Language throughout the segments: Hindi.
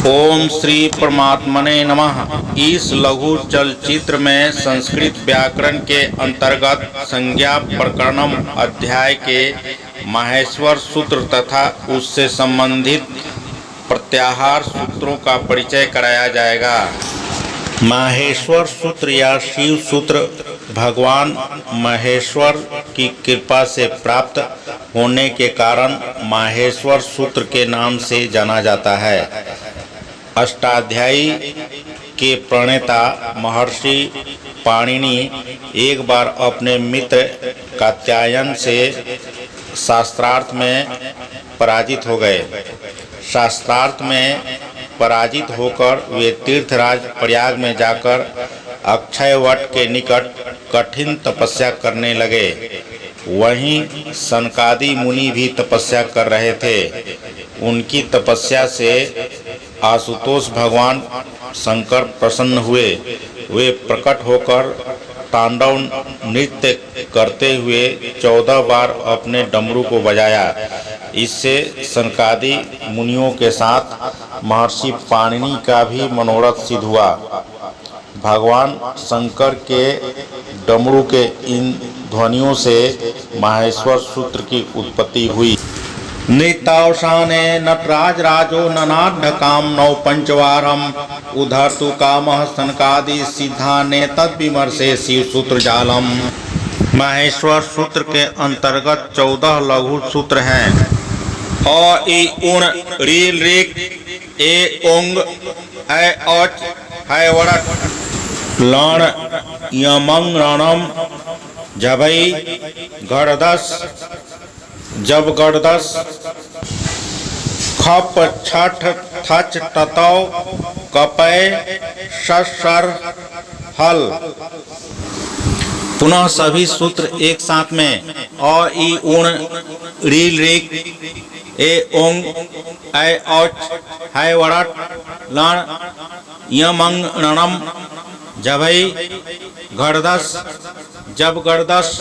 ओम श्री परमात्मने नमः। इस लघु चलचित्र में संस्कृत व्याकरण के अंतर्गत संज्ञा प्रकरणम अध्याय के माहेश्वर सूत्र तथा उससे संबंधित प्रत्याहार सूत्रों का परिचय कराया जाएगा। माहेश्वर सूत्र या शिव सूत्र भगवान महेश्वर की कृपा से प्राप्त होने के कारण माहेश्वर सूत्र के नाम से जाना जाता है। अष्टाध्यायी के प्रणेता महर्षि पाणिनि एक बार अपने मित्र कात्यायन से शास्त्रार्थ में पराजित हो गए। शास्त्रार्थ में पराजित होकर वे तीर्थराज प्रयाग में जाकर अक्षयवट के निकट कठिन तपस्या करने लगे। वहीं सनकादि मुनि भी तपस्या कर रहे थे। उनकी तपस्या से आशुतोष भगवान शंकर प्रसन्न हुए। वे प्रकट होकर तांडव नृत्य करते हुए 14 बार अपने डमरू को बजाया। इससे सनकादि मुनियों के साथ महर्षि पाणिनि का भी मनोरथ सिद्ध हुआ। भगवान शंकर के डमरू के इन ध्वनियों से माहेश्वर सूत्र की उत्पत्ति हुई। नृत्यावसाने नटराज राजो ननाद काम नौ पंचवारम उधर्तु कामः सनकादि सिद्धाने तद विमर्शे शिव सूत्र जालम। माहेश्वर सूत्र के अंतर्गत 14 लघु सूत्र हैं। अ इ उण ऋ ऋ ए ओंग ऐ औच है वरट लण यमंग रणम झभई गड़दस जब गड़दस खप छठ थच टतौ कपय शर हल। पुनः सभी सूत्र एक साथ में अ इ उण ऋ ऋ ए ओंग ऐ औच है वरट लण यमंग रणम झभई गड़दस जब गड़दस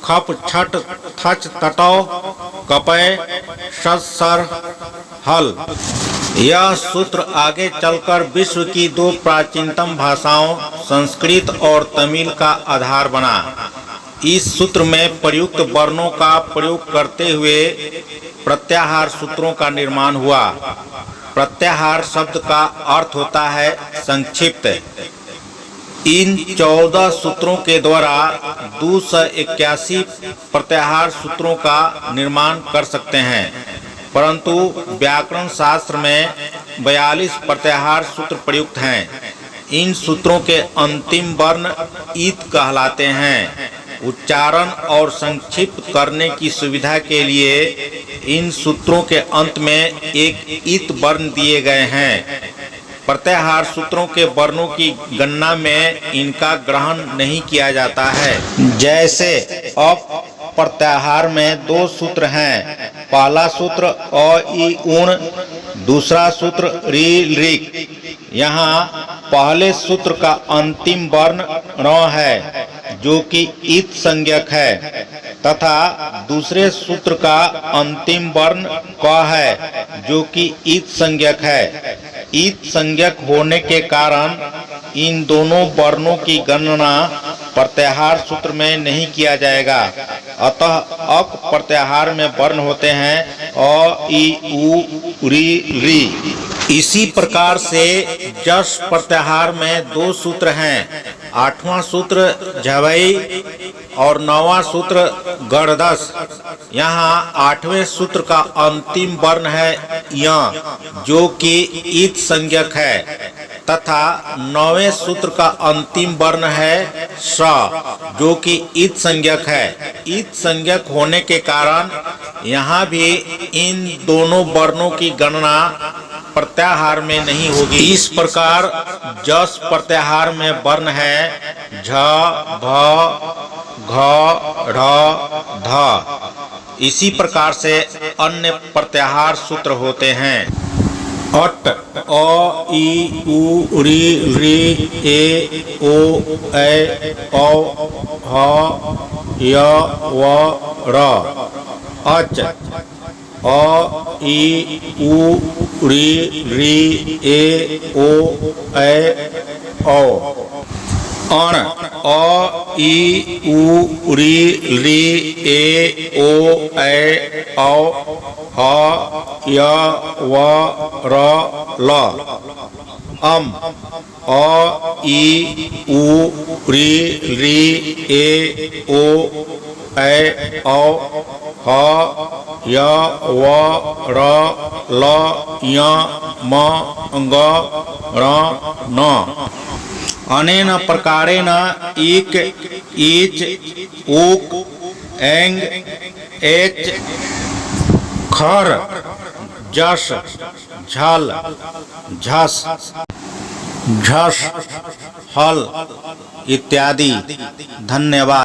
खप छठ थच तटौ कपय सर हल। यह सूत्र आगे चलकर विश्व की दो प्राचीनतम भाषाओं संस्कृत और तमिल का आधार बना। इस सूत्र में प्रयुक्त वर्णों का प्रयोग करते हुए प्रत्याहार सूत्रों का निर्माण हुआ। प्रत्याहार शब्द का अर्थ होता है संक्षिप्त। इन 14 सूत्रों के द्वारा 281 प्रत्याहार सूत्रों का निर्माण कर सकते हैं, परंतु व्याकरण शास्त्र में 42 प्रत्याहार सूत्र प्रयुक्त हैं। इन सूत्रों के अंतिम वर्ण ईत कहलाते हैं। उच्चारण और संक्षिप्त करने की सुविधा के लिए इन सूत्रों के अंत में एक ईत वर्ण दिए गए हैं। प्रत्याहार सूत्रों के वर्णों की गणना में इनका ग्रहण नहीं किया जाता है। जैसे अप प्रत्याहार में 2 सूत्र हैं। पहला सूत्र अ इ उण, दूसरा सूत्र ऋ ऋ। यहाँ पहले सूत्र का अंतिम वर्ण ण है जो कि ईत संज्ञक है, तथा दूसरे सूत्र का अंतिम वर्ण क है जो कि ईत संज्ञक है। ईत संज्ञक होने के कारण इन दोनों वर्णों की गणना प्रत्याहार सूत्र में नहीं किया जाएगा। अतः अक प्रत्याहार में वर्ण होते हैं अ इ उ ऋ ऋ। इसी प्रकार से जस प्रत्याहार में 2 सूत्र हैं। 8वां सूत्र झभई और 9वां सूत्र गड़दस। यहाँ 8वें सूत्र का अंतिम वर्ण है य जो कि ईत संज्ञक है, तथा 9वें सूत्र का अंतिम वर्ण है स जो कि ईत संज्ञक है। ईत संज्ञक होने के कारण यहाँ भी इन दोनों वर्णों की गणना प्रत्याहार में नहीं होगी। इस प्रकार जस प्रत्याहार में वर्ण है झ भ घ ढ ध। इसी प्रकार से अन्य प्रत्याहार सूत्र होते हैं। अट अ इ उ ऋ ऋ ए ओ ऐ औ ह य व र। अच अ ई उ ऋ ऋ ए ओ ऐ औ। अण अ ई उ ऋ ऋ ए ओ ऐ औ ह य व र ल। अम अ ई उ ऋ ऋ ए ओ ऐ औ ह य व र ल य म ग र न। अनेन प्रकारेण ईक ईच ऊक ऐंग एच खर जस झल झस झस हल इत्यादि। धन्यवाद।